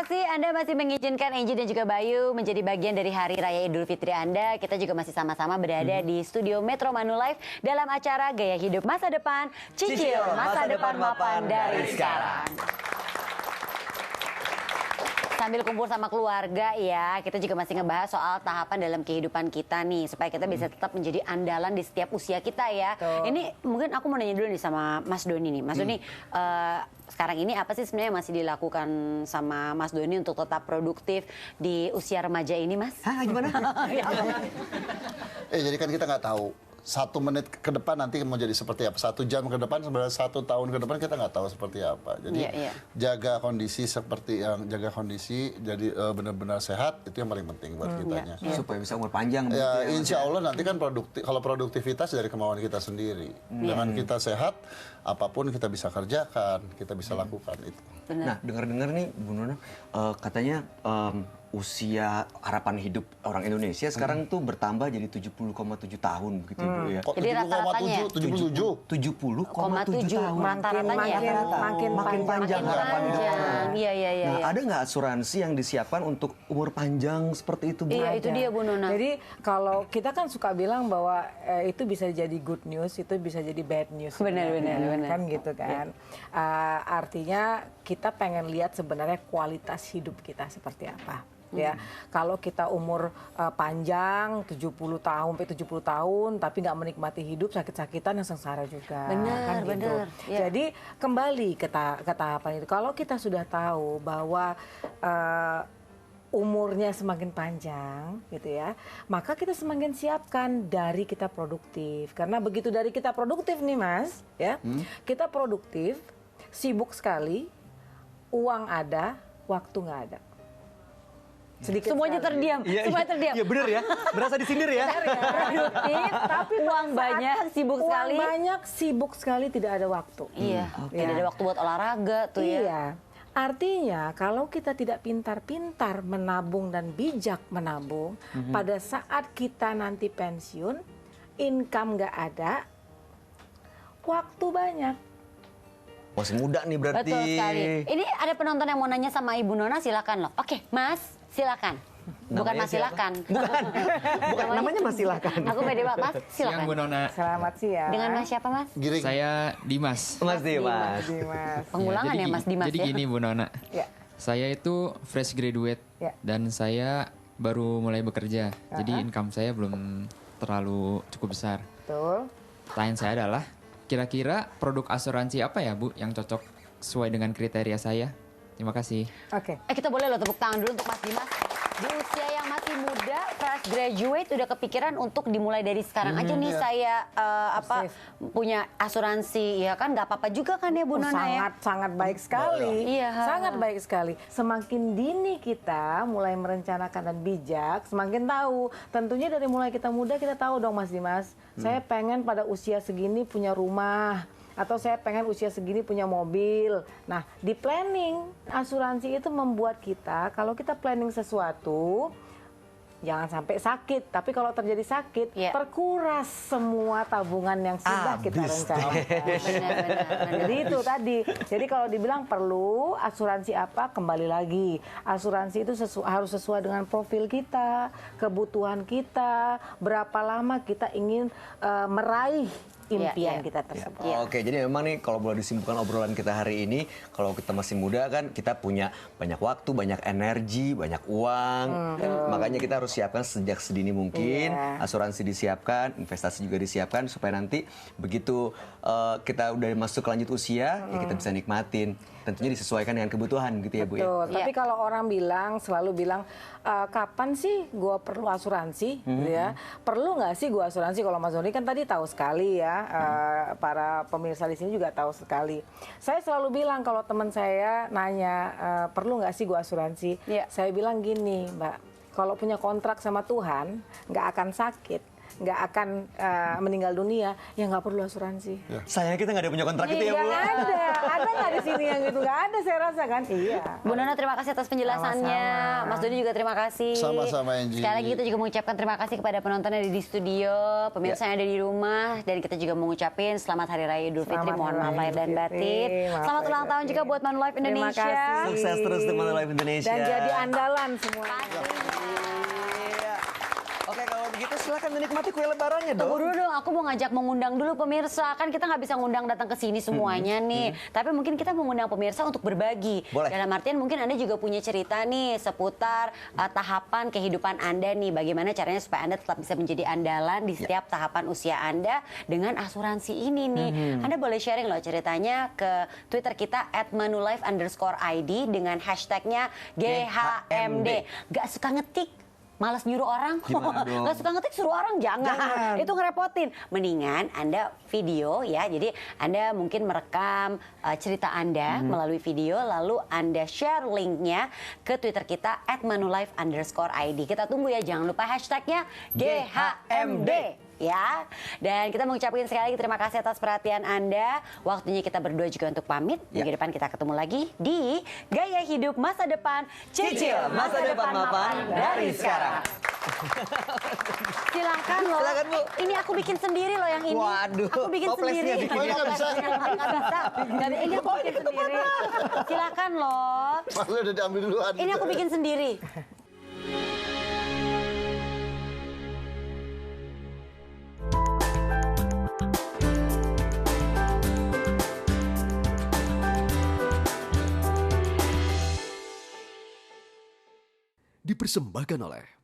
kasih Anda masih mengizinkan Angie dan juga Bayu menjadi bagian dari Hari Raya Idul Fitri Anda. Kita juga masih sama-sama berada di studio Metro Manulife dalam acara Gaya Hidup Masa Depan, Cicil Masa Depan Mapan dari sekarang. Sambil kumpul sama keluarga ya, kita juga masih ngebahas soal tahapan dalam kehidupan kita nih, supaya kita bisa tetap menjadi andalan di setiap usia kita ya. Ini mungkin aku mau nanya dulu nih sama Mas Doni nih. Mas Doni, sekarang ini apa sih sebenarnya masih dilakukan sama Mas Doni untuk tetap produktif di usia remaja ini, Mas? Hah, gimana? Jadi kan kita nggak tahu 1 menit ke depan nanti mau jadi seperti apa. 1 jam ke depan, sebenarnya 1 tahun ke depan kita nggak tahu seperti apa. Jadi jaga kondisi jaga kondisi jadi benar-benar sehat, itu yang paling penting buat kitanya. Supaya bisa umur panjang. Ya, insya Allah nanti kan kalau produktivitas dari kemauan kita sendiri. Dengan kita sehat, apapun kita bisa kerjakan, kita bisa lakukan itu. Nah, dengar-dengar nih Bu Nona, katanya usia harapan hidup orang Indonesia sekarang tuh bertambah jadi 70,7 tahun begitu Bu ya. Kok Jadi rata-ratanya 70,7? 70,7 tahun. rata-ratanya ya. Makin panjang harapan hidup orang. Iya. Nah, ada nggak asuransi yang disiapkan untuk umur panjang seperti itu Bu? Iya, itu dia Bu Nona. Jadi kalau kita kan suka bilang bahwa itu bisa jadi good news, itu bisa jadi bad news. Benar. Kan gitu kan. Artinya kita pengen lihat sebenarnya kualitas hidup kita seperti apa. Ya, kalau kita umur panjang 70 tahun sampai 70 tahun tapi nggak menikmati hidup, sakit-sakitan yang sengsara juga. Benar. Ya. Jadi kembali ke tahapan itu. Kalau kita sudah tahu bahwa umurnya semakin panjang gitu ya, maka kita semakin siapkan dari kita produktif. Karena begitu dari kita produktif nih Mas, ya, kita produktif, sibuk sekali, uang ada, waktu nggak ada. Sedikit Semuanya sekali. terdiam, semuanya terdiam. Iya bener ya, berasa disindir ya. Produktif, tapi uang banyak, sibuk sekali. Uang banyak, sibuk sekali, tidak ada waktu. Iya, tidak ada waktu buat olahraga tuh ya. Iya. Artinya kalau kita tidak pintar-pintar menabung dan bijak menabung, pada saat kita nanti pensiun, income nggak ada, waktu banyak. Masih muda nih berarti. Betul sekali. Ini ada penonton yang mau nanya sama Ibu Nona, silakan loh. Oke, Mas, silakan. Bukan Namanya Mas silakan. Bukan namanya Mas silakan. Aku pede banget, Mas, Siang silakan. Bu Nona. Selamat siang. Dengan Mas siapa, Mas? Giring. Saya Dimas. Mas Dimas. Dimas. Pengulangan ya, Mas Dimas jadi ya. gini Bu Nona. Ya. Saya itu fresh graduate Ya. dan saya baru mulai bekerja. Jadi income saya belum terlalu cukup besar. Betul. Pertanyaan saya adalah, kira-kira produk asuransi apa ya Bu yang cocok sesuai dengan kriteria saya? Terima kasih. Oke. Kita boleh loh tepuk tangan dulu untuk Mas Dimas. Di usia yang masih muda, fresh graduate udah kepikiran untuk dimulai dari sekarang aja nih saya punya asuransi, ya kan nggak apa-apa juga kan ya Bu Nona ya? Sangat baik sekali. Iya. Sangat baik sekali. Semakin dini kita mulai merencanakan dan bijak, semakin tahu. Tentunya dari mulai kita muda kita tahu dong Mas Dimas. Saya pengen pada usia segini punya rumah. Atau saya pengen usia segini punya mobil. Nah, di planning asuransi itu membuat kita, kalau kita planning sesuatu, jangan sampai sakit. Tapi kalau terjadi sakit, terkuras semua tabungan yang sudah kita rencanakan. Benar. Jadi itu tadi. Jadi kalau dibilang perlu asuransi apa, kembali lagi. Asuransi itu harus sesuai dengan profil kita, kebutuhan kita, berapa lama kita ingin meraih impian kita tersebut. Oke, jadi memang nih kalau boleh disimpulkan obrolan kita hari ini, kalau kita masih muda kan kita punya banyak waktu, banyak energi, banyak uang. Makanya kita harus siapkan sejak sedini mungkin, asuransi disiapkan, investasi juga disiapkan supaya nanti begitu kita udah masuk ke lanjut usia, ya kita bisa nikmatin. Tentunya disesuaikan dengan kebutuhan gitu ya Bu ya. Betul. Tapi kalau orang selalu bilang, kapan sih gue perlu asuransi? Gitu ya. Perlu nggak sih gue asuransi? Kalau Mas Doni kan tadi tahu sekali ya, para pemirsa di sini juga tahu sekali. Saya selalu bilang kalau teman saya nanya, perlu nggak sih gue asuransi? Saya bilang gini Mbak, kalau punya kontrak sama Tuhan, nggak akan sakit. nggak akan meninggal dunia, ya nggak perlu asuransi. Sayangnya kita nggak ada punya kontrak itu ya, Bu. Nggak ada nggak di sini yang gitu, nggak ada saya rasa kan. Iya. Bu Nona terima kasih atas penjelasannya. Sama-sama. Mas Doni juga terima kasih. Sama-sama, Angie. Sekali lagi kita juga mengucapkan terima kasih kepada penonton yang ada di studio, pemirsa yang ada di rumah, dan kita juga mengucapin selamat Hari Raya Idul Fitri. Selamat Mohon Hari maaf Raya lahir dan Idul batin. Fitri. Maaf Selamat lahir ulang tahun batin. juga buat Manulife Terima Indonesia. kasih. Sukses terus untuk Manulife Indonesia. Dan jadi andalan semua. Iya. Oke, kalau begitu silakan menikmati kue lebarannya Tunggu dong. dulu dong, aku mau ngajak mengundang dulu pemirsa. Kan kita nggak bisa ngundang datang ke sini semuanya nih. Tapi mungkin kita mengundang pemirsa untuk berbagi. Boleh. Dalam artian mungkin Anda juga punya cerita nih seputar tahapan kehidupan Anda nih. Bagaimana caranya supaya Anda tetap bisa menjadi andalan di setiap tahapan usia Anda dengan asuransi ini nih. Anda boleh sharing loh ceritanya ke Twitter kita @manulife_id dengan hashtagnya GHMD. Gak suka ngetik, malas nyuruh orang. Gimana dong? Gak suka ngetik suruh orang, jangan. Itu ngerepotin. Mendingan Anda video ya. Jadi Anda mungkin merekam cerita Anda melalui video, lalu Anda share linknya ke Twitter kita @manulife_id. Kita tunggu ya, jangan lupa hashtagnya GHMD. Ya, dan kita mengucapkan sekali lagi terima kasih atas perhatian Anda. Waktunya kita berdua juga untuk pamit. Minggu depan kita ketemu lagi di Gaya Hidup Masa Depan. Cicil masa depan mapan dari sekarang. Silakan loh. Silakan, Bu. Ini aku bikin sendiri loh yang ini. Waduh, Aku bikin toplesnya sendiri. bikin. Oh, ini nggak bisa? Nggak bisa. Ini aku bikin sendiri. Silakan loh. Malu udah diambil duluan. Ini aku bikin sendiri. Dipersembahkan oleh